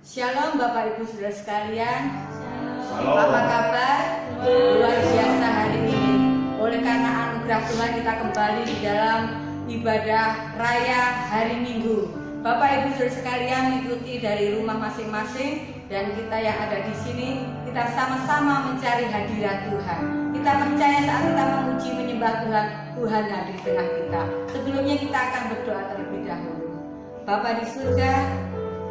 Shalom Bapak Ibu Saudara sekalian. Shalom. Apa kabar? Luar biasa hari ini. Oleh karena anugerah Tuhan kita kembali di dalam ibadah raya hari Minggu. Bapak Ibu Saudara sekalian mengikuti dari rumah masing-masing, dan kita yang ada di sini kita sama-sama mencari hadirat Tuhan. Kita percaya saat kita memuji menyembah Tuhan, Tuhan hadir di tengah kita. Sebelumnya kita akan berdoa terlebih dahulu. Bapa di surga,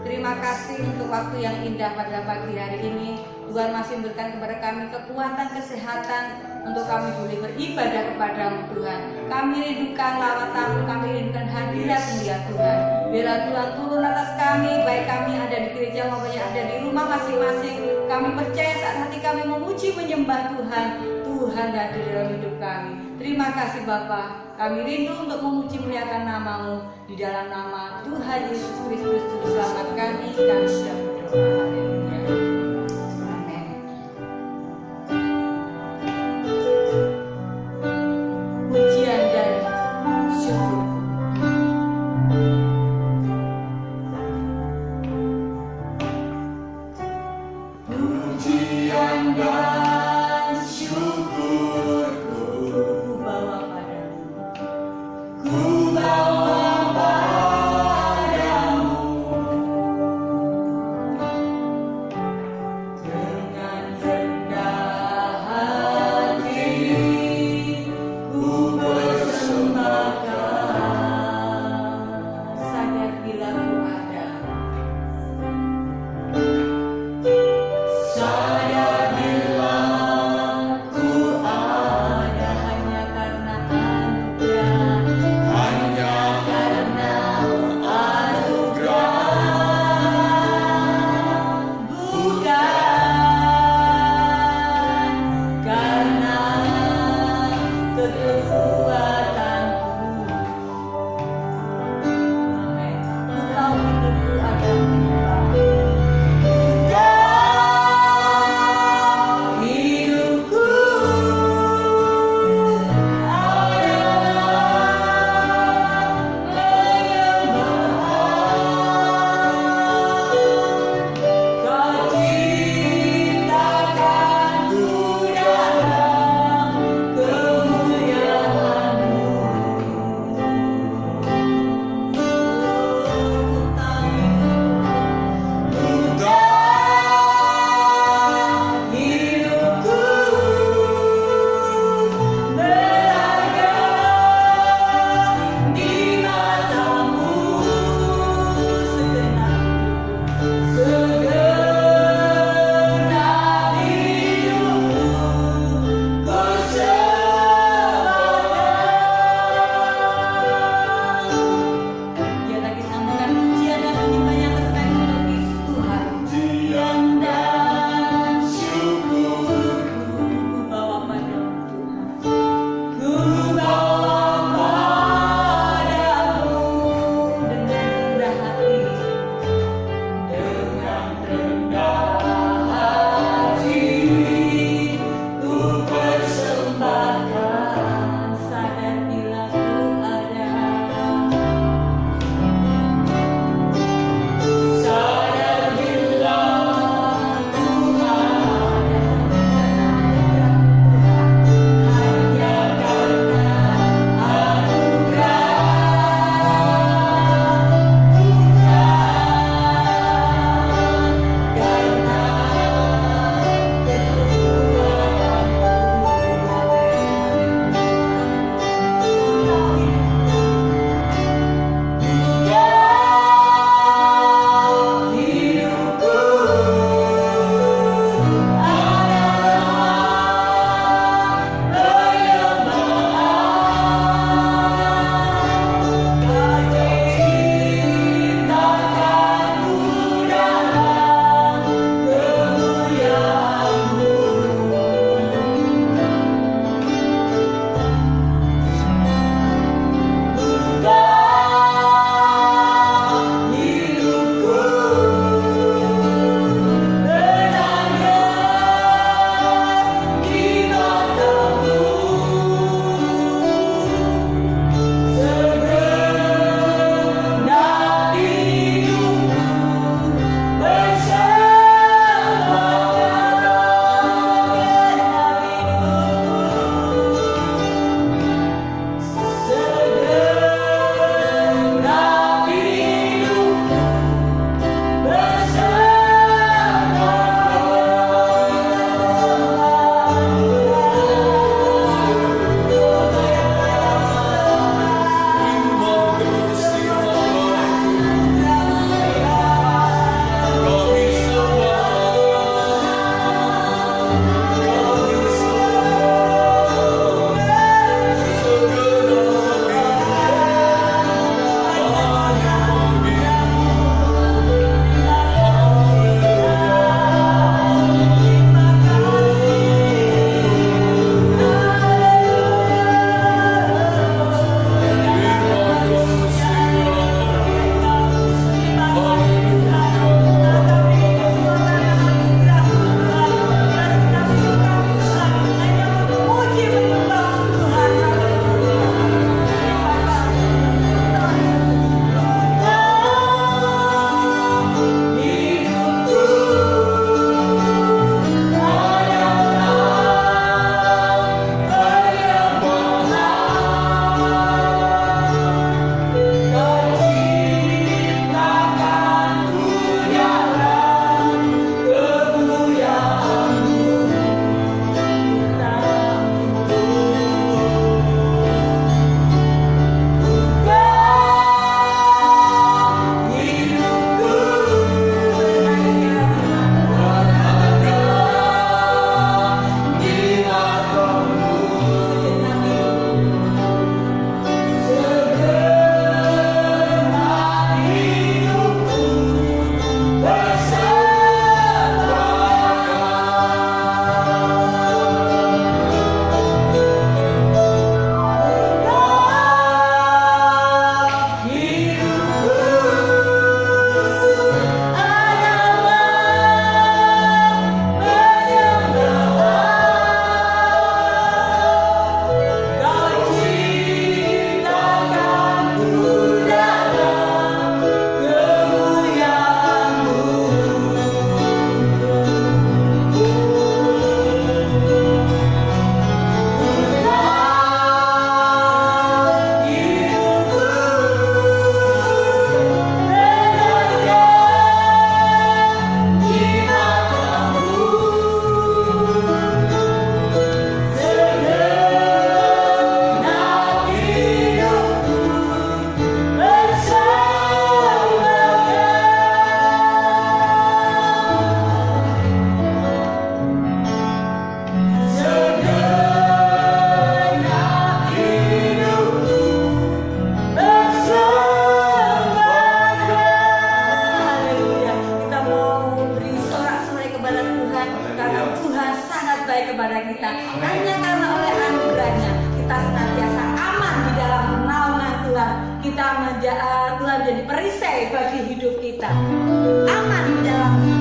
terima kasih untuk waktu yang indah pada pagi hari ini. Tuhan masih memberikan kepada kami kekuatan, kesehatan untuk kami boleh beribadah kepadamu Tuhan. Kami rindukan lawatan, kami rindukan hadirat-Mu ya Tuhan. Biarlah Tuhan turun atas kami, baik kami ada di gereja maupun yang ada di rumah masing-masing. Kami percaya saat hati kami memuji menyembah Tuhan, Tuhan hadir dalam hidup kami. Terima kasih Bapa. Kami rindu untuk memuji muliakan nama-Mu. Di dalam nama Tuhan Yesus Kristus, Juru Selamat kami sudah berdoa. Haleluya. Amin. Pujian dan syukur. Pujian dan syukurku ku bawa padamu. Ku bawa padamu. kita. Hanya karena oleh anugerahnya kita senantiasa aman di dalam naungan Tuhan. Tuhan jadi perisai bagi hidup kita. Aman di dalam Tuhan.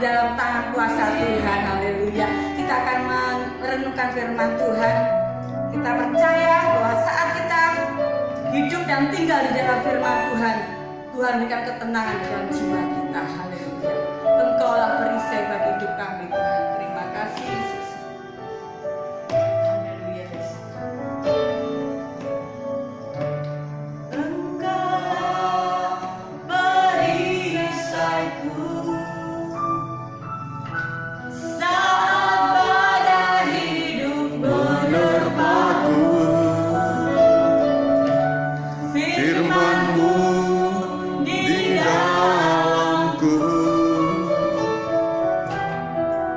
dalam tangan kuasa Tuhan. Haleluya. Kita akan merenungkan firman Tuhan. Kita percaya bahwa saat kita hidup dan tinggal di dalam firman Tuhan, Tuhan berikan ketenangan dalam jiwa kita. Haleluya. Engkaulah perisai bagi hidup kami, Tuhan. Terima kasih Yesus. Haleluya Yesus. Engkaulah perisaiku saat badai hidup menerpaku. Firman-Mu di dalamku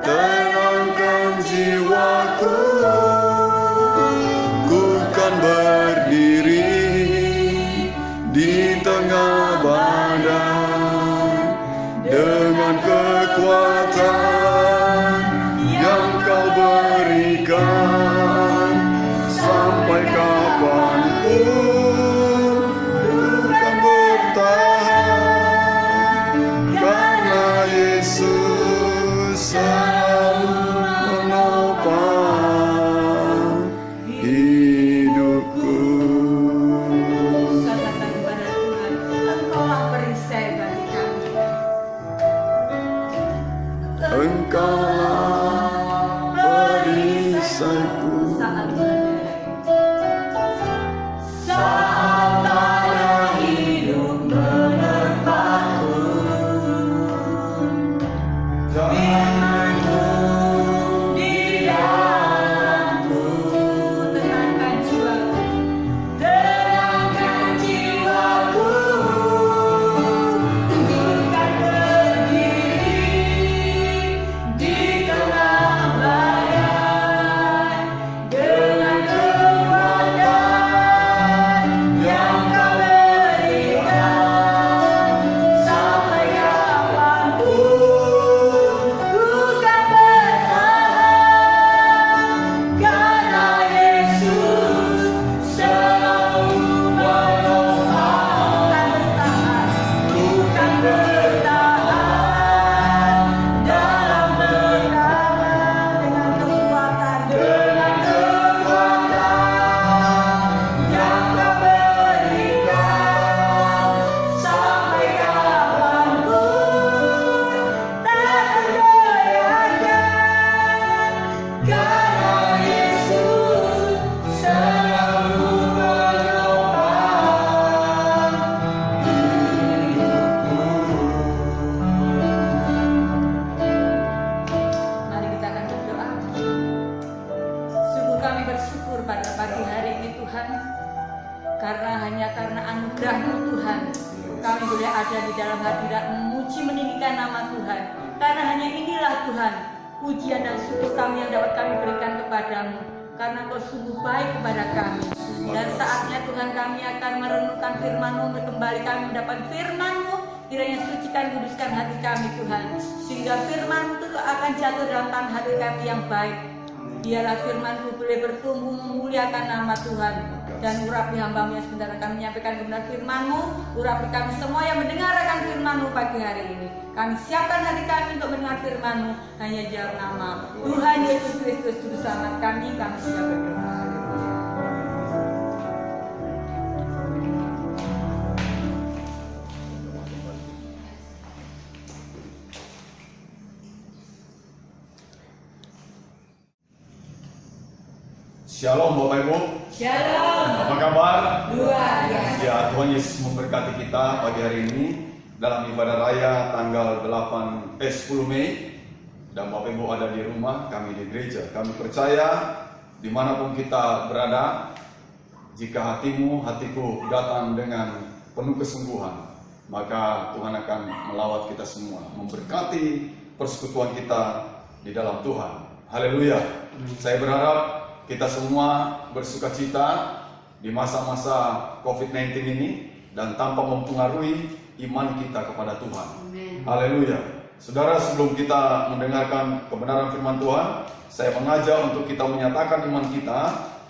tenangkan jiwaku. Ku kan berdiri di tengah badai dengan kekuatan yang Kau berikan. Sampai kapanpun ku kan bertahan, karena Yesus selalu menopang hidupku. Katakan kepada Tuhan, boleh ada di dalam hadirat memuji meninggikan nama Tuhan. Karena hanya inilah Tuhan, pujian dan syukur kami yang dapat kami berikan kepadamu. Karena Kau sungguh baik kepada kami. Dan saatnya Tuhan kami akan merenungkan firman-Mu, kembali kami mendapat firman-Mu. Kiranya sucikan, kuduskan hati kami Tuhan, sehingga firman-Mu itu akan jatuh dalam tangan hati kami yang baik. Biarlah firman-Mu boleh bertumbuh memuliakan nama Tuhan. Dan urapi hamba-Mu yang sebentar kami menyampaikan kebenaran firman-Mu. Urapi kami semua yang mendengarkan firman-Mu pagi hari ini. Kami siapkan hati kami untuk mendengar firman-Mu. Hanya dalam nama Tuhan Yesus Kristus Juru Selamat kami sudah berdoa. Shalom Bapak Ibu. Shalom. Apa kabar? Luar biasa. Ya, Tuhan Yesus memberkati kita pagi hari ini dalam ibadah raya tanggal 10 Mei. Dan Bapak Ibu ada di rumah, kami di gereja. Kami percaya dimanapun kita berada, jika hatiku datang dengan penuh kesungguhan, maka Tuhan akan melawat kita semua, memberkati persekutuan kita di dalam Tuhan. Haleluya. Saya berharap kita semua bersukacita di masa-masa COVID-19 ini dan tanpa mempengaruhi iman kita kepada Tuhan. Haleluya. Saudara, sebelum kita mendengarkan kebenaran firman Tuhan, saya mengajak untuk kita menyatakan iman kita,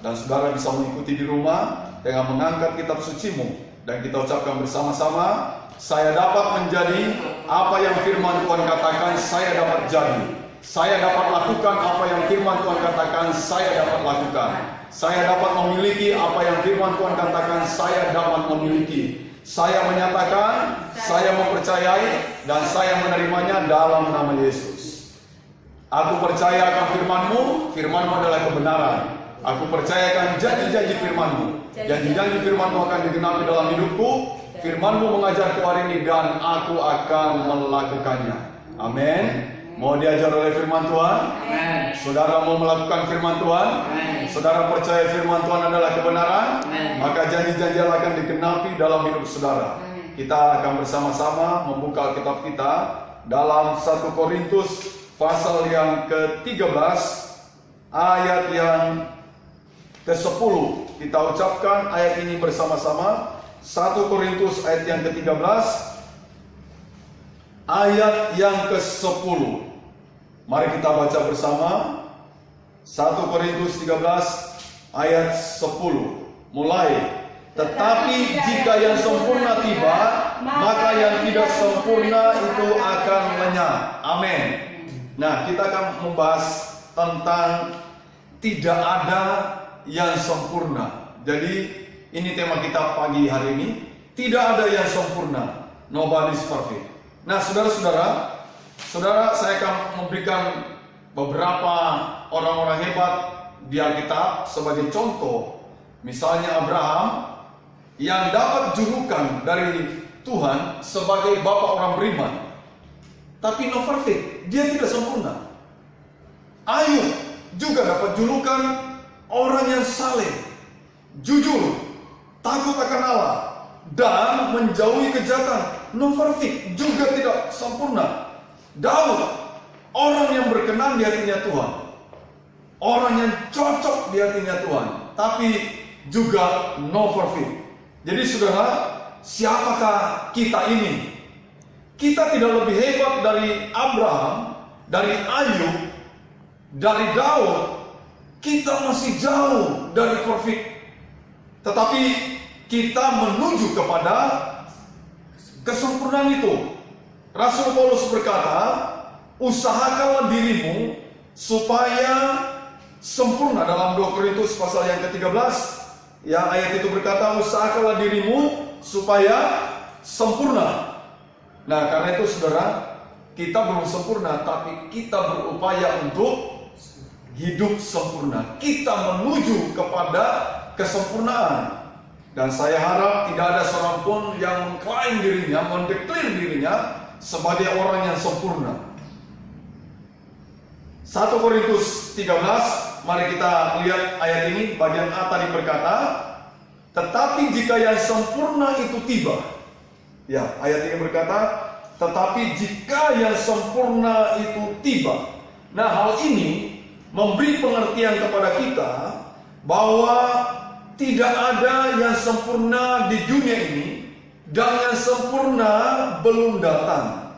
dan saudara bisa mengikuti di rumah dengan mengangkat kitab suci-Mu, dan kita ucapkan bersama-sama, saya dapat menjadi apa yang firman Tuhan katakan saya dapat jadi. Saya dapat lakukan apa yang firman Tuhan katakan saya dapat lakukan. Saya dapat memiliki apa yang firman Tuhan katakan saya dapat memiliki. Saya menyatakan, saya mempercayai, dan saya menerimanya dalam nama Yesus. Aku percaya akan firman-Mu, firman-Mu adalah kebenaran. Aku percayakan janji-janji firman-Mu. Janji-janji firman-Mu akan digenapi dalam hidupku. Firman-Mu mengajarku hari ini dan aku akan melakukannya. Amin. Mau diajar oleh firman Tuhan? Amen. Saudara mau melakukan firman Tuhan? Amen. Saudara percaya firman Tuhan adalah kebenaran? Amen. Maka janji-janji Allah akan digenapi dalam hidup saudara. Amen. Kita akan bersama-sama membuka kitab kita dalam 1 Korintus pasal yang ke-13 ayat yang ke-10. Kita ucapkan ayat ini bersama-sama. 1 Korintus ayat yang ke-13 ayat yang ke-10. Mari kita baca bersama. 1 Korintus 13 ayat 10. Mulai. Tetapi jika yang sempurna tiba, maka yang tidak sempurna itu akan lenyap. Amin. Nah, kita akan membahas tentang tidak ada yang sempurna. Jadi ini tema kita pagi hari ini. Tidak ada yang sempurna. Nobody's perfect. Nah, saudara-saudara, saya akan memberikan beberapa orang-orang hebat di Alkitab sebagai contoh. Misalnya Abraham yang dapat julukan dari Tuhan sebagai bapak orang beriman, tapi no perfect, dia tidak sempurna. Ayub juga dapat julukan orang yang saleh, jujur, takut akan Allah, dan menjauhi kejahatan. No perfect, juga tidak sempurna. Daud, orang yang berkenan di hatinya Tuhan, orang yang cocok di hatinya Tuhan, tapi juga no perfect. Jadi saudara, siapakah kita ini? Kita tidak lebih hebat dari Abraham, dari Ayub, dari Daud. Kita masih jauh dari perfect. Tetapi kita menuju kepada kesempurnaan itu. Rasul Paulus berkata, usahakanlah dirimu supaya sempurna. Dalam 2 Korintus pasal yang ke-13, ya, ayat itu berkata, usahakanlah dirimu supaya sempurna. Nah, karena itu saudara, kita belum sempurna, tapi kita berupaya untuk hidup sempurna. Kita menuju kepada kesempurnaan. Dan saya harap tidak ada seorang pun yang mengklaim dirinya, mendeklar dirinya sebagai orang yang sempurna. 1 Korintus 13, mari kita lihat ayat ini. Bagian A tadi berkata, tetapi jika yang sempurna itu tiba, Ya, ayat ini berkata, tetapi jika yang sempurna itu tiba. Nah, hal ini memberi pengertian kepada kita bahwa tidak ada yang sempurna di dunia ini dan yang sempurna belum datang.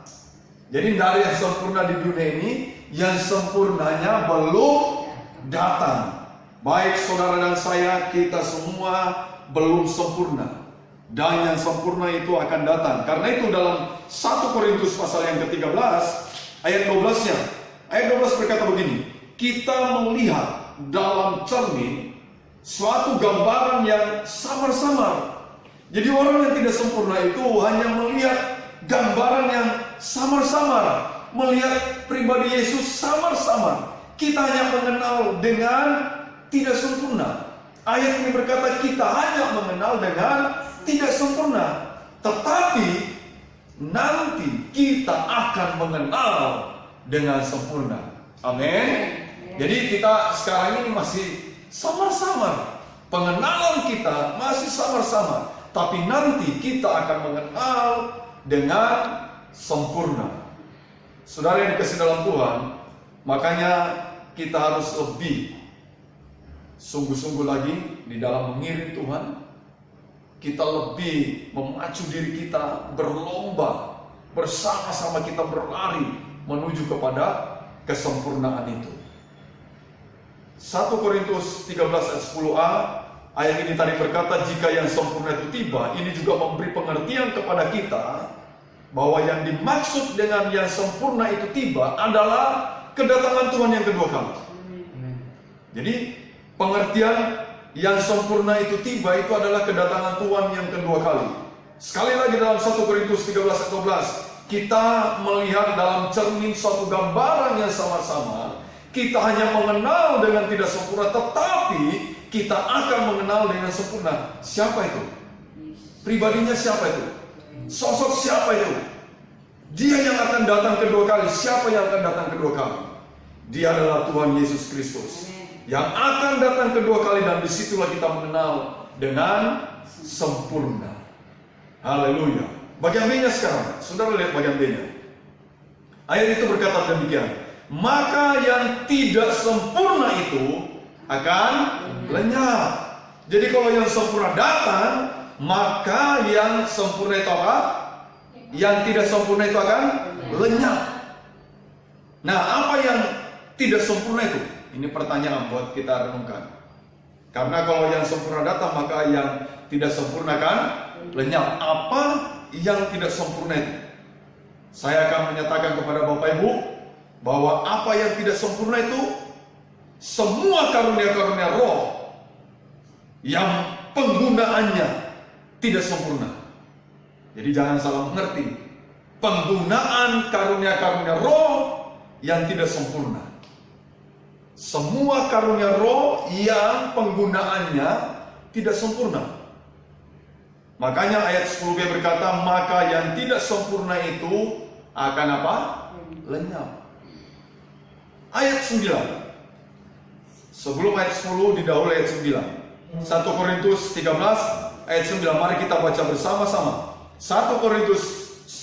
Jadi tidak ada yang sempurna di dunia ini, yang sempurnanya belum datang. Baik saudara dan saya, kita semua belum sempurna. Dan yang sempurna itu akan datang. Karena itu dalam 1 Korintus pasal yang ke-13 ayat 12-nya. Ayat 12 berkata begini, kita melihat dalam cermin suatu gambaran yang samar-samar. Jadi orang yang tidak sempurna itu hanya melihat gambaran yang samar-samar, melihat pribadi Yesus samar-samar. Kita hanya mengenal dengan tidak sempurna. Ayat ini berkata kita hanya mengenal dengan tidak sempurna, tetapi nanti kita akan mengenal dengan sempurna. Amin. Jadi kita sekarang ini masih samar-samar, pengenalan kita masih samar-samar, tapi nanti kita akan mengenal dengan sempurna. Saudara yang dikasih dalam Tuhan, makanya kita harus lebih sungguh-sungguh lagi di dalam mengiring Tuhan. Kita lebih memacu diri kita, berlomba, bersama-sama kita berlari menuju kepada kesempurnaan itu. 1 Korintus 13 ayat 10a, ayat ini tadi berkata, jika yang sempurna itu tiba, ini juga memberi pengertian kepada kita bahwa yang dimaksud dengan yang sempurna itu tiba adalah kedatangan Tuhan yang kedua kali. Jadi pengertian yang sempurna itu tiba itu adalah kedatangan Tuhan yang kedua kali. Sekali lagi dalam 1 Korintus 13 ayat 12, kita melihat dalam cermin suatu gambaran yang sama-sama. Kita hanya mengenal dengan tidak sempurna, tetapi kita akan mengenal dengan sempurna. Siapa itu? Pribadinya siapa itu? Sosok siapa itu? Dia yang akan datang kedua kali. Siapa yang akan datang kedua kali? Dia adalah Tuhan Yesus Kristus yang akan datang kedua kali, dan disitulah kita mengenal dengan sempurna. Haleluya. Bagian B-nya sekarang, saudara lihat bagian B-nya. Ayat itu berkata demikian, maka yang tidak sempurna itu akan lenyap. Jadi kalau yang sempurna datang, maka yang sempurna itu apa? Yang tidak sempurna itu akan lenyap. Nah, apa yang tidak sempurna itu? Ini pertanyaan buat kita renungkan. Karena kalau yang sempurna datang, maka yang tidak sempurna kan lenyap. Apa yang tidak sempurna itu? Saya akan menyatakan kepada Bapak Ibu bahwa apa yang tidak sempurna itu semua karunia-karunia roh yang penggunaannya tidak sempurna. Jadi jangan salah mengerti. Penggunaan karunia-karunia roh yang tidak sempurna. Semua karunia roh yang penggunaannya tidak sempurna. Makanya ayat 10b berkata, maka yang tidak sempurna itu akan apa? Lenyap. Ayat 9. Sebelum ayat 10 didahului ayat 9. 1 Korintus 13 ayat 9. Mari kita baca bersama-sama. 1 Korintus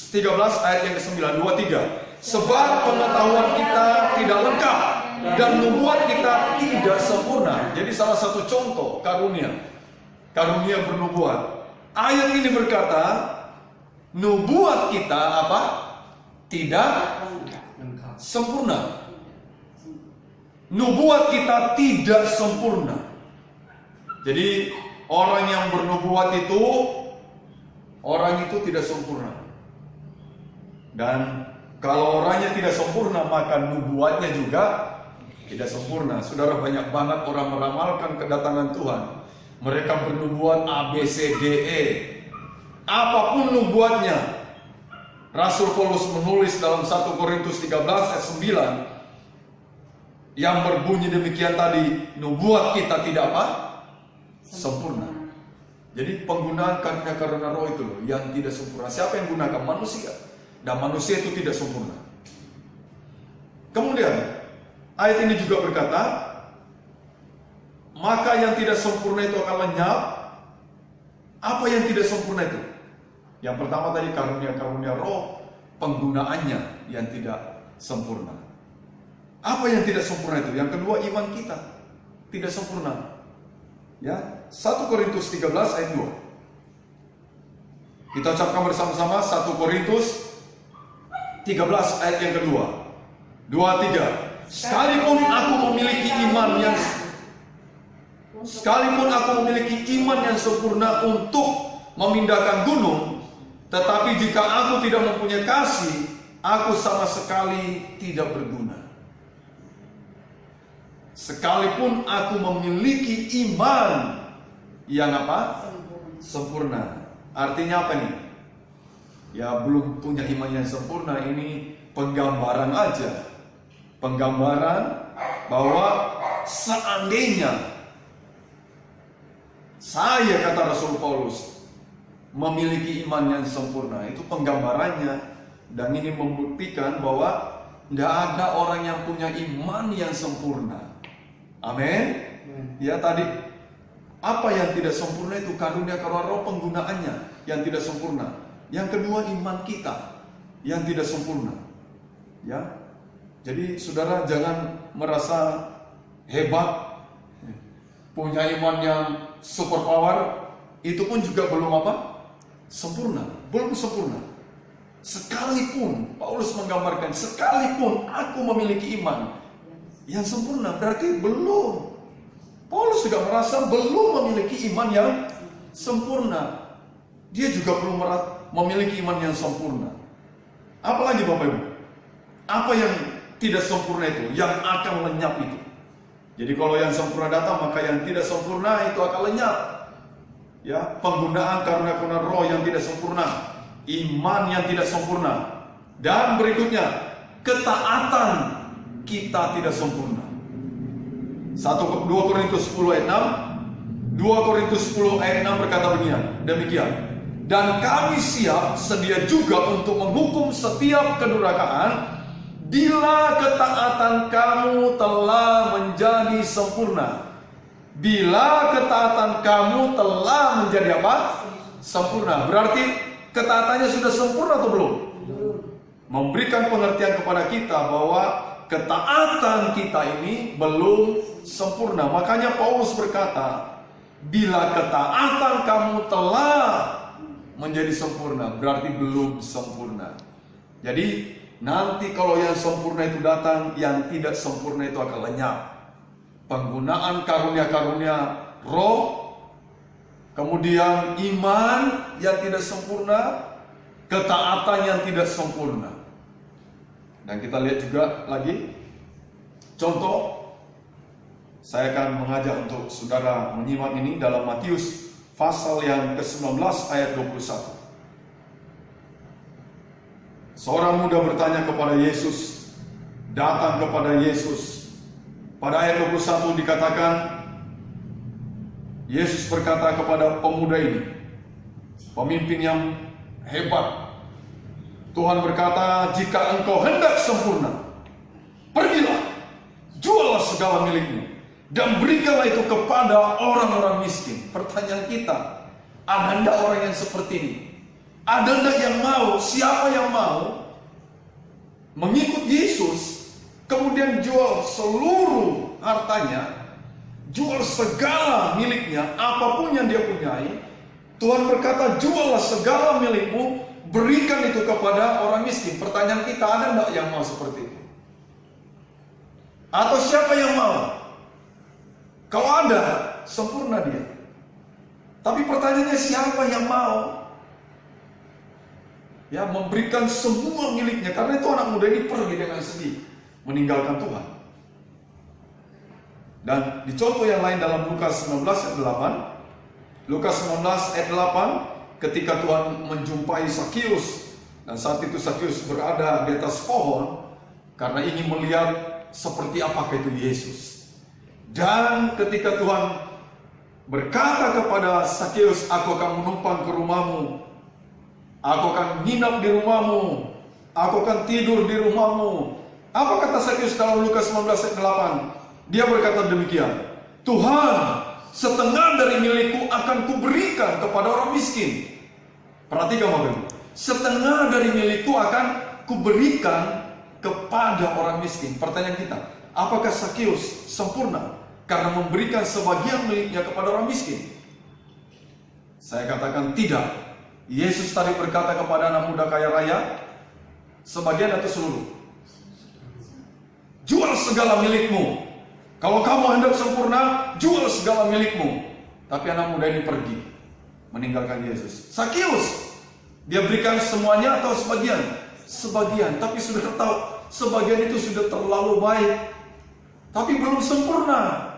13 ayat yang ke-9, 2, 3. Sebab pengetahuan kita tidak lengkap dan nubuat kita tidak sempurna. Jadi salah satu contoh karunia bernubuat. Ayat ini berkata, nubuat kita apa? Tidak sempurna. Nubuat kita tidak sempurna. Jadi orang yang bernubuat itu, orang itu tidak sempurna. Dan kalau orangnya tidak sempurna, maka nubuatnya juga tidak sempurna. Saudara, banyak banget orang meramalkan kedatangan Tuhan. Mereka bernubuat A, B, C, D, E. Apapun nubuatnya. Rasul Paulus menulis dalam 1 Korintus 13 ayat 9 yang berbunyi demikian tadi, nubuat kita tidak apa? Sempurna. Jadi penggunaan karunia-karunia roh itu loh yang tidak sempurna. Siapa yang gunakan? Manusia. Dan manusia itu tidak sempurna. Kemudian ayat ini juga berkata, maka yang tidak sempurna itu akan lenyap. Apa yang tidak sempurna itu? Yang pertama tadi karunia-karunia roh, penggunaannya yang tidak sempurna. Apa yang tidak sempurna itu? Yang kedua, iman kita tidak sempurna. Ya, 1 Korintus 13 ayat 2. Kita ucapkan bersama-sama 1 Korintus 13 ayat yang kedua. 2, 3. Sekalipun aku memiliki iman yang sempurna untuk memindahkan gunung, tetapi jika aku tidak mempunyai kasih, aku sama sekali tidak berguna. Sekalipun aku memiliki iman yang apa? Sempurna. Artinya apa nih? Ya belum punya iman yang sempurna, ini penggambaran aja. Penggambaran bahwa seandainya saya, kata Rasul Paulus, memiliki iman yang sempurna, itu penggambarannya. Dan ini membuktikan bahwa tidak ada orang yang punya iman yang sempurna. Amin. Ya tadi, apa yang tidak sempurna itu karunia-karunia roh, penggunaannya yang tidak sempurna. Yang kedua, iman kita yang tidak sempurna. Ya, jadi saudara jangan merasa hebat, punya iman yang super power, itu pun juga belum apa? Sempurna, belum sempurna. Sekalipun, Paulus menggambarkan, sekalipun aku memiliki iman yang sempurna, berarti belum. Paulus juga merasa belum memiliki iman yang sempurna. Dia juga belum memiliki iman yang sempurna. Apalagi Bapak Ibu? Apa yang tidak sempurna itu? Yang akan lenyap itu. Jadi kalau yang sempurna datang, maka yang tidak sempurna itu akan lenyap. Ya, penggunaan karunia-karunia roh yang tidak sempurna, iman yang tidak sempurna, dan berikutnya ketaatan kita tidak sempurna. 2 Korintus 10 ayat 6, 2 Korintus 10 ayat 6 berkata demikian. Dan kami siap sedia juga untuk menghukum setiap kedurhakaan bila ketaatan kamu telah menjadi sempurna. Bila ketaatan kamu telah menjadi apa? Sempurna. Berarti ketaatannya sudah sempurna atau belum? Memberikan pengertian kepada kita bahwa ketaatan kita ini belum sempurna. Makanya Paulus berkata, bila ketaatan kamu telah menjadi sempurna, berarti belum sempurna. Jadi nanti kalau yang sempurna itu datang, yang tidak sempurna itu akan lenyap. Penggunaan karunia-karunia roh, kemudian iman yang tidak sempurna, ketaatan yang tidak sempurna. Dan kita lihat juga lagi contoh. Saya akan mengajak untuk saudara menyimak ini dalam Matius pasal yang ke-19 ayat 21. Seorang muda bertanya kepada Yesus, datang kepada Yesus. Pada ayat 21 dikatakan, Yesus berkata kepada pemuda ini, pemimpin yang hebat. Tuhan berkata, jika engkau hendak sempurna, pergilah, juallah segala milikmu, dan berikanlah itu kepada orang-orang miskin. Pertanyaan kita, ada enggak orang yang seperti ini? Ada enggak yang mau? Siapa yang mau mengikut Yesus, kemudian jual seluruh hartanya, jual segala miliknya, apapun yang dia punyai? Tuhan berkata, juallah segala milikmu, berikan itu kepada orang miskin. Pertanyaan kita, ada enggak yang mau seperti itu? Atau siapa yang mau? Kalau ada, sempurna dia. Tapi pertanyaannya, siapa yang mau? Ya, memberikan semua miliknya. Karena itu anak muda ini pergi dengan sedih, meninggalkan Tuhan. Dan di contoh yang lain dalam Lukas 19 ayat 8. Lukas 19 ayat 8, ketika Tuhan menjumpai Sakius. Dan saat itu Sakius berada di atas pohon, karena ingin melihat seperti apakah itu Yesus. Dan ketika Tuhan berkata kepada Sakius, aku akan menumpang ke rumahmu, aku akan nginap di rumahmu, aku akan tidur di rumahmu. Apa kata Sakius dalam Lukas 19 ayat 8? Dia berkata demikian, Tuhan, setengah dari milikku akan kuberikan kepada orang miskin. Perhatikan Bapak Ibu, setengah dari milikku akan kuberikan kepada orang miskin. Pertanyaan kita, apakah Sakeus sempurna karena memberikan sebagian miliknya kepada orang miskin? Saya katakan tidak. Yesus tadi berkata kepada anak muda kaya raya, sebagian atau seluruh? Jual segala milikmu. Kalau kamu hendak sempurna, jual segala milikmu. Tapi anak muda ini pergi, meninggalkan Yesus. Sakeus, dia berikan semuanya atau sebagian? Sebagian, tapi sudah tahu sebagian itu sudah terlalu baik, tapi belum sempurna.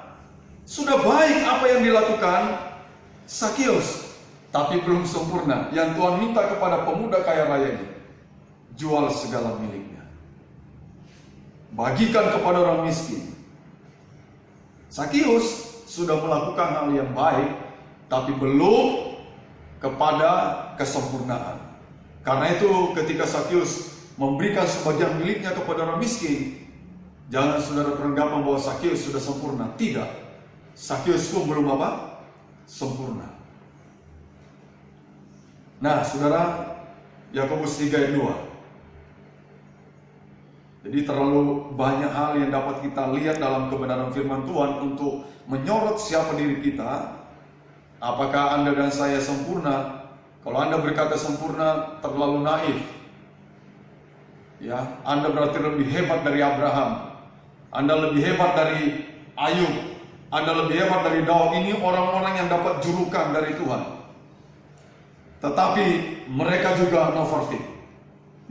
Sudah baik apa yang dilakukan Sakeus, tapi belum sempurna. Yang Tuhan minta kepada pemuda kaya raya ini, jual segala miliknya, bagikan kepada orang miskin. Sakeus sudah melakukan hal yang baik, tapi belum kepada kesempurnaan. Karena itu ketika Sakeus memberikan sebagian miliknya kepada orang miskin, jangan saudara beranggapan bahwa Sakeus sudah sempurna. Tidak. Sakeus pun belum apa? Sempurna. Nah, saudara, Yakobus 3 ayat 2. Jadi terlalu banyak hal yang dapat kita lihat dalam kebenaran firman Tuhan untuk menyorot siapa diri kita. Apakah Anda dan saya sempurna? Kalau Anda berkata sempurna, terlalu naif. Ya, Anda berarti lebih hebat dari Abraham. Anda lebih hebat dari Ayub. Anda lebih hebat dari Daud. Ini orang-orang yang dapat julukan dari Tuhan. Tetapi mereka juga no perfect.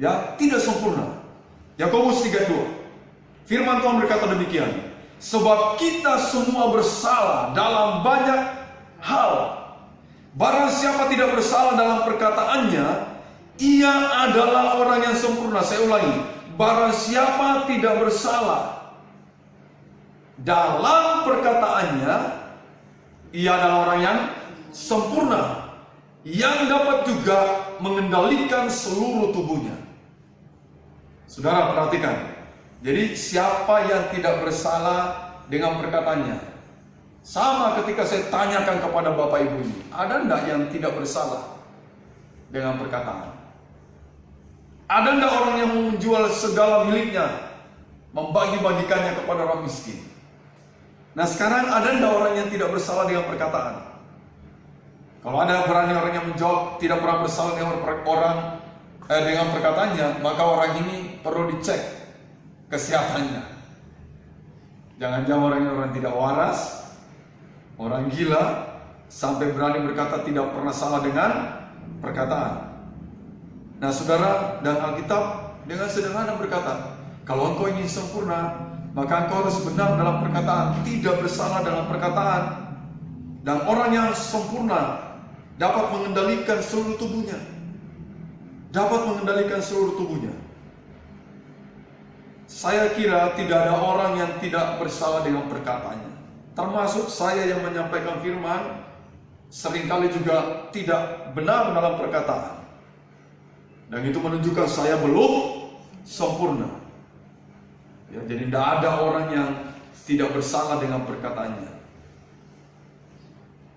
Ya, tidak sempurna. Yakobus 3:2. Firman Tuhan berkata demikian, sebab kita semua bersalah dalam banyak hal. Barang siapa tidak bersalah dalam perkataannya, ia adalah orang yang sempurna. Saya ulangi, barang siapa tidak bersalah dalam perkataannya, ia adalah orang yang sempurna, yang dapat juga mengendalikan seluruh tubuhnya. Saudara perhatikan, jadi siapa yang tidak bersalah dengan perkataannya? Sama ketika saya tanyakan kepada Bapak Ibu ini, ada enggak yang tidak bersalah dengan perkataan? Ada enggak orang yang menjual segala miliknya, membagi-bagikannya kepada orang miskin? Nah sekarang ada enggak orang yang tidak bersalah dengan perkataan? Kalau ada berani orang yang menjawab tidak pernah bersalah dengan dengan perkataannya, maka orang ini perlu dicek kesehatannya. Jangan-jangan orang ini orang tidak waras, orang gila, sampai berani berkata tidak pernah salah dengan perkataan. Nah saudara, dan Alkitab dengan sederhana berkata, kalau engkau ingin sempurna, maka engkau harus benar dalam perkataan, tidak bersalah dalam perkataan. Dan orang yang sempurna dapat mengendalikan seluruh tubuhnya. Dapat mengendalikan seluruh tubuhnya. Saya kira tidak ada orang yang tidak bersalah dengan perkataannya. Termasuk saya yang menyampaikan firman, seringkali juga tidak benar dalam perkataan. Dan itu menunjukkan saya belum sempurna. Ya, jadi tidak ada orang yang tidak bersalah dengan perkataannya.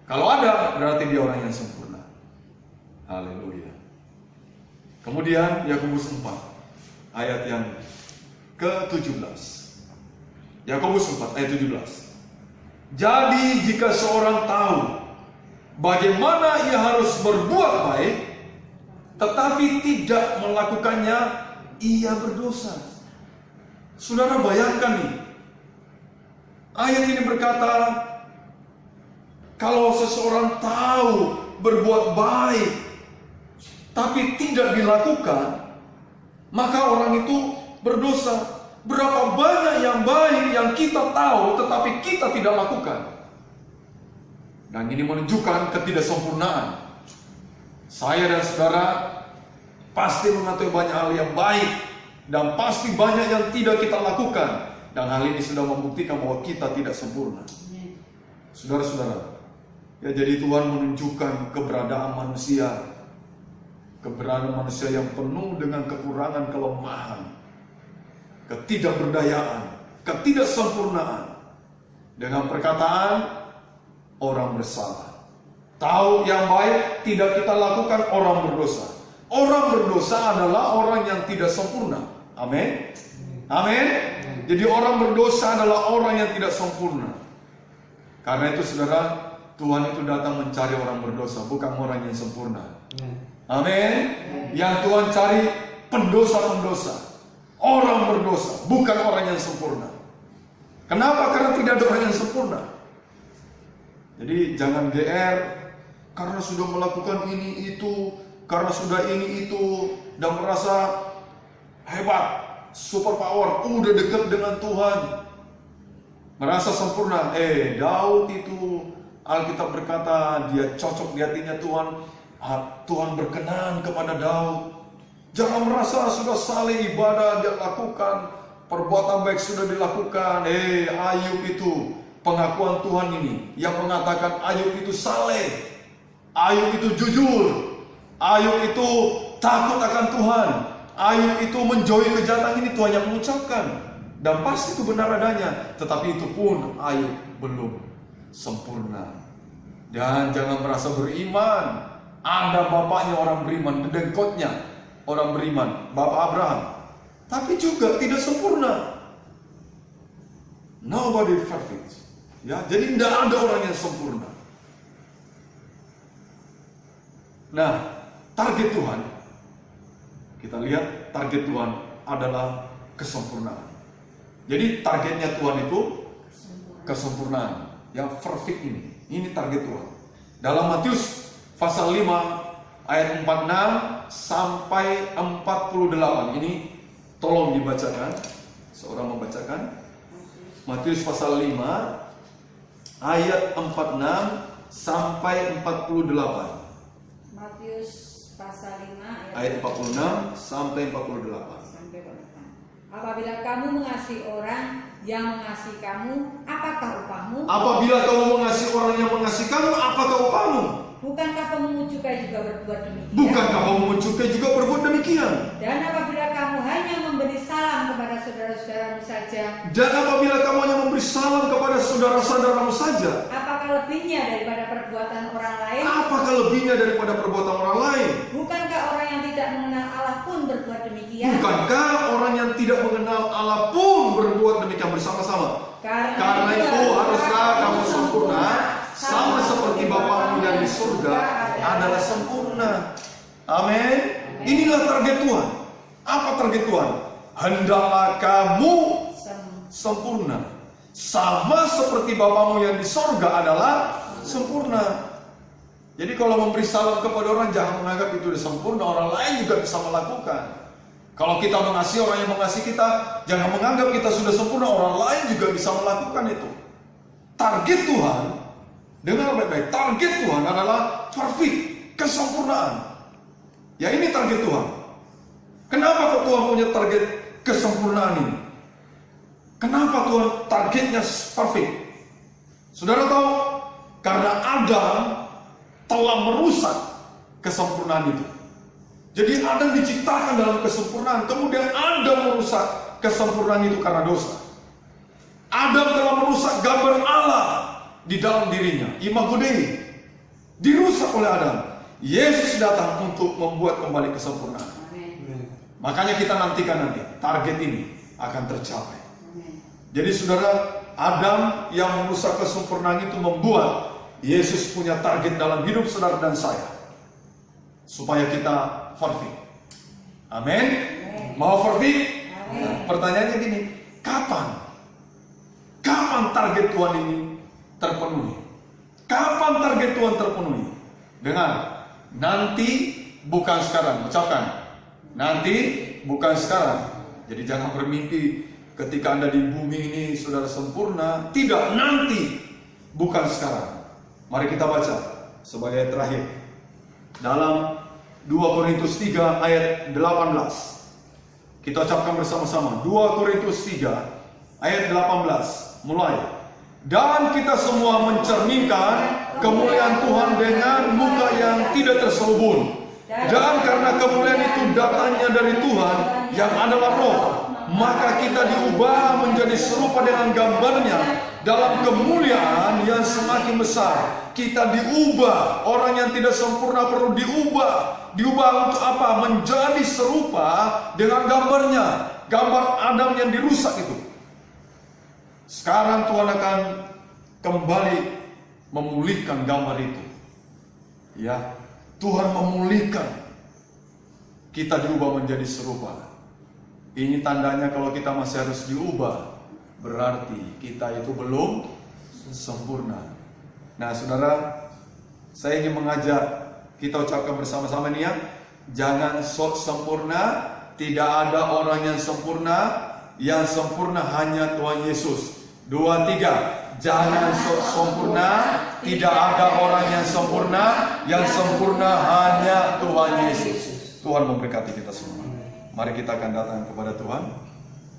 Kalau ada, berarti dia orang yang sempurna. Haleluya. Kemudian Yakobus 4 ayat yang ke-17. Yakobus 4 ayat 17. Jadi jika seorang tahu bagaimana ia harus berbuat baik, tetapi tidak melakukannya, ia berdosa. Saudara bayangkan nih, ayat ini berkata, kalau seseorang tahu berbuat baik, tapi tidak dilakukan, maka orang itu berdosa. Berapa banyak yang baik yang kita tahu, tetapi kita tidak lakukan. Dan ini menunjukkan ketidaksempurnaan. Saya dan saudara pasti mengetahui banyak hal yang baik, dan pasti banyak yang tidak kita lakukan. Dan hal ini sudah membuktikan bahwa kita tidak sempurna. Saudara-saudara, ya jadi Tuhan menunjukkan keberadaan manusia. Keberadaan manusia yang penuh dengan kekurangan, kelemahan, ketidakberdayaan, ketidaksempurnaan. Dengan perkataan, orang bersalah. Tahu yang baik tidak kita lakukan, orang berdosa. Orang berdosa adalah orang yang tidak sempurna. Amin. Amin. Jadi orang berdosa adalah orang yang tidak sempurna. Karena itu saudara, Tuhan itu datang mencari orang berdosa, bukan orang yang sempurna. Amin. Yang Tuhan cari pendosa-pendosa, orang berdosa, bukan orang yang sempurna. Kenapa? Karena tidak ada orang yang sempurna. Jadi jangan GR karena sudah melakukan ini itu, karena sudah ini itu, dan merasa hebat, super power, udah dekat dengan Tuhan, merasa sempurna. Daud itu, Alkitab berkata dia cocok di hatinya Tuhan. Tuhan berkenan kepada Daud. Jangan merasa sudah saleh ibadah dia lakukan, perbuatan baik sudah dilakukan. Ayub itu pengakuan Tuhan ini yang mengatakan Ayub itu saleh, Ayub itu jujur, Ayub itu takut akan Tuhan, Ayub itu menjauhi kejahatan. Ini Tuhan yang mengucapkan, dan pasti itu benar adanya. Tetapi itu pun Ayub belum sempurna. Dan jangan merasa beriman. Ada bapaknya orang beriman, dedengkotnya orang beriman, Bapak Abraham, tapi juga tidak sempurna. Nobody perfect. Ya, jadi tidak ada orang yang sempurna. Nah, target Tuhan, kita lihat target Tuhan adalah kesempurnaan. Jadi targetnya Tuhan itu kesempurnaan, yang perfect ini. Ini target Tuhan. Dalam Matius pasal 5 ayat 46 sampai 48. Ini tolong dibacakan. Seorang membacakan. Matius pasal 5 ayat 46 sampai 48. Matius pasal 5 ayat 46 sampai 48. Apabila kamu mengasihi orang yang mengasihi kamu, apakah upahmu? Apabila kamu mengasihi orang yang mengasihi kamu, apakah upahmu? Bukankah kamu cukai juga berbuat demikian? Bukankah kamu cukai juga berbuat demikian? Dan apabila kamu hanya memberi salam kepada saudara-saudaramu saja, Dan apabila kamu hanya memberi salam kepada saudara-saudaramu saja, apakah lebihnya daripada perbuatan orang lain? apakah lebihnya daripada perbuatan orang lain? Bukankah orang yang tidak mengenal Allah pun berbuat demikian? Bukankah orang yang tidak mengenal Allah pun berbuat demikian bersama-sama? Karena itu haruslah kamu sempurna, sama seperti Bapamu yang di surga adalah sempurna. Amin. Inilah target Tuhan. Apa target Tuhan? Hendaklah kamu sempurna, sama seperti Bapamu yang di surga adalah sempurna. Jadi kalau memberi salam kepada orang, jangan menganggap itu sudah sempurna. Orang lain juga bisa melakukan. Kalau kita mengasihi orang yang mengasihi kita, jangan menganggap kita sudah sempurna. Orang lain juga bisa melakukan itu. Target Tuhan, dengar baik-baik, target Tuhan adalah perfect, kesempurnaan. Ya, ini target Tuhan. Kenapa kok Tuhan punya target kesempurnaan ini? Kenapa Tuhan targetnya perfect? Saudara tahu, karena Adam telah merusak kesempurnaan itu. Jadi Adam diciptakan dalam kesempurnaan, kemudian Adam merusak kesempurnaan itu karena dosa. Adam telah merusak gambar Allah di dalam dirinya, imago Dei, dirusak oleh Adam. Yesus datang untuk membuat kembali kesempurnaan. Makanya kita nantikan nanti target ini akan tercapai. Jadi saudara, Adam yang merusak kesempurnaan itu membuat Yesus punya target dalam hidup saudara dan saya, supaya kita perfect. Amin. Mau perfect? Nah, pertanyaannya gini, kapan target Tuhan ini terpenuhi? Kapan target Tuhan terpenuhi? Dengar, nanti bukan sekarang. Ucapkan, nanti bukan sekarang. Jadi jangan bermimpi ketika Anda di bumi ini saudara sempurna. Tidak, nanti, bukan sekarang. Mari kita baca sebagai terakhir dalam 2 Korintus 3 ayat 18. Kita ucapkan bersama-sama. 2 Korintus 3 ayat 18. Mulai. Dan kita semua mencerminkan kemuliaan Tuhan dengan muka yang tidak terselubung. Dan karena kemuliaan itu datangnya dari Tuhan yang adalah roh. maka kita diubah menjadi serupa dengan gambarnya dalam kemuliaan yang semakin besar. Kita diubah, orang yang tidak sempurna perlu diubah. Diubah untuk apa? Menjadi serupa dengan gambarnya. Gambar Adam yang dirusak itu. Sekarang Tuhan akan kembali memulihkan gambar itu. Ya, Tuhan memulihkan. Kita diubah menjadi serupa. Ini tandanya kalau kita masih harus diubah, berarti kita itu belum sempurna. Nah, saudara, saya ingin mengajak kita ucapkan bersama-sama nih ya. Jangan sok sempurna, tidak ada orang yang sempurna hanya Tuhan Yesus. 2, 3. Jangan sok sempurna, tidak ada orang yang sempurna hanya Tuhan Yesus. Tuhan memberkati kita semua. Mari kita akan datang kepada Tuhan.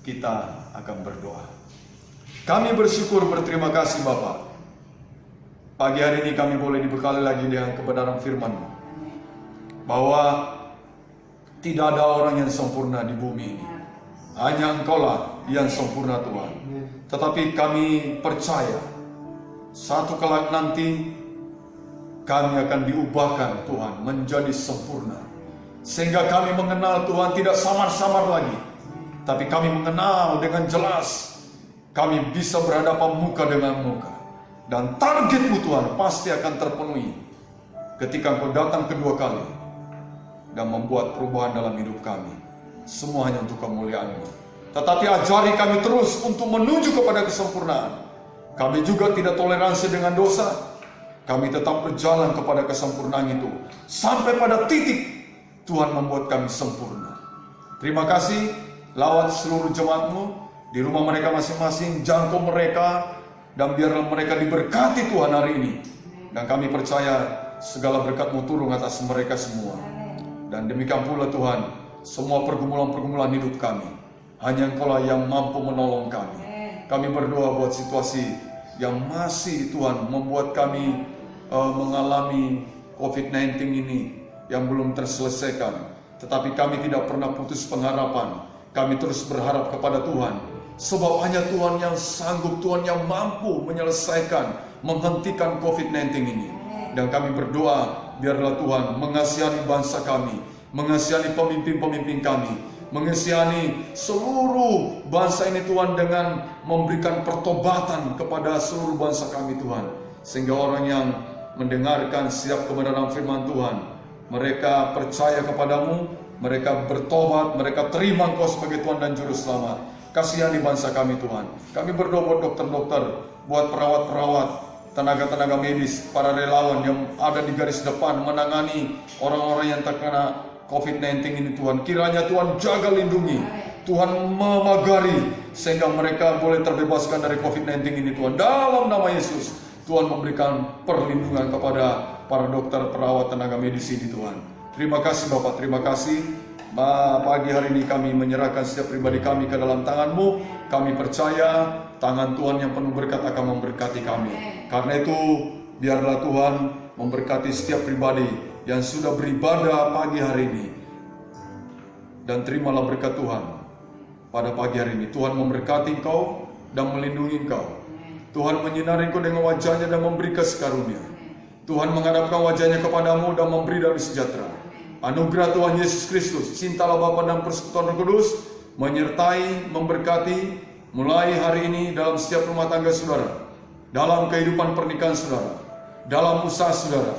Kita akan berdoa. Kami bersyukur, berterima kasih Bapa. Pagi hari ini kami boleh dibekali lagi dengan kebenaran firman-Mu, bahwa tidak ada orang yang sempurna di bumi ini. Hanya Engkau-lah yang sempurna Tuhan. Tetapi kami percaya satu kelak nanti kami akan diubahkan Tuhan menjadi sempurna. Sehingga kami mengenal Tuhan tidak samar-samar lagi, tapi kami mengenal dengan jelas. Kami bisa berhadapan muka dengan muka. Dan target-Mu Tuhan pasti akan terpenuhi ketika Engkau datang kedua kali dan membuat perubahan dalam hidup kami. Semua hanya untuk kemuliaan-Mu. Tetapi ajari kami terus untuk menuju kepada kesempurnaan. Kami juga tidak toleransi dengan dosa. Kami tetap berjalan kepada kesempurnaan itu sampai pada titik Tuhan membuat kami sempurna. Terima kasih. Lawat seluruh jemaat-Mu di rumah mereka masing-masing, jangkau mereka, dan biarlah mereka diberkati Tuhan hari ini. Dan kami percaya segala berkat-Mu turun atas mereka semua. Dan demikian pula Tuhan, semua pergumulan-pergumulan hidup kami, hanya Engkau-lah yang mampu menolong kami. Kami berdoa buat situasi yang masih Tuhan membuat kami mengalami COVID-19 ini yang belum terselesaikan. Tetapi kami tidak pernah putus pengharapan. Kami terus berharap kepada Tuhan. Sebab hanya Tuhan yang sanggup, Tuhan yang mampu menyelesaikan, menghentikan COVID-19 ini. Dan kami berdoa, biarlah Tuhan mengasihani bangsa kami, mengasihani pemimpin-pemimpin kami, mengasihani seluruh bangsa ini Tuhan, dengan memberikan pertobatan kepada seluruh bangsa kami Tuhan. Sehingga orang yang mendengarkan setiap kebenaran firman Tuhan, mereka percaya kepadamu, mereka bertobat, mereka terima Engkau sebagai Tuhan dan Juru Selamat. Kasihani bangsa kami Tuhan. Kami berdoa buat dokter-dokter, buat perawat-perawat, tenaga-tenaga medis, para relawan yang ada di garis depan menangani orang-orang yang terkena COVID-19 ini Tuhan. Kiranya Tuhan jaga lindungi, Tuhan memagari, sehingga mereka boleh terbebaskan dari COVID-19 ini Tuhan. Dalam nama Yesus, Tuhan memberikan perlindungan kepada para dokter, perawat, tenaga medis ini Tuhan. Terima kasih Bapak, terima kasih. Pagi hari ini kami menyerahkan setiap pribadi kami ke dalam tangan-Mu. Kami percaya tangan Tuhan yang penuh berkat akan memberkati kami. Karena itu biarlah Tuhan memberkati setiap pribadi yang sudah beribadah pagi hari ini. Dan terimalah berkat Tuhan pada pagi hari ini. Tuhan memberkati engkau dan melindungi engkau. Tuhan menyinari engkau dengan wajahnya dan memberi kasih karunia. Tuhan menghadapkan wajahnya kepadamu dan memberi damai sejahtera. Anugerah Tuhan Yesus Kristus, cintalah Bapa dan persekutuan Roh Kudus menyertai, memberkati mulai hari ini dalam setiap rumah tangga saudara, dalam kehidupan pernikahan saudara, dalam usaha saudara,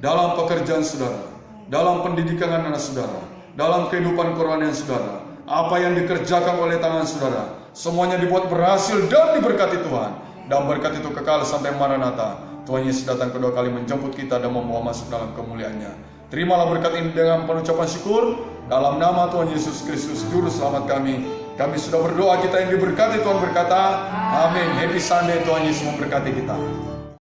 dalam pekerjaan saudara, dalam pendidikan anak saudara, dalam kehidupan kerohanian saudara. Apa yang dikerjakan oleh tangan saudara, semuanya dibuat berhasil dan diberkati Tuhan. Dan berkat itu kekal sampai Maranatha. Tuhan Yesus datang kedua kali menjemput kita dan membawa masuk dalam kemuliaan-Nya. Terimalah berkat ini dengan pengucapan syukur dalam nama Tuhan Yesus Kristus Juru Selamat kami. Kami sudah berdoa, kita yang diberkati Tuhan berkata, amin. Happy Sunday, Tuhan Yesus memberkati kita.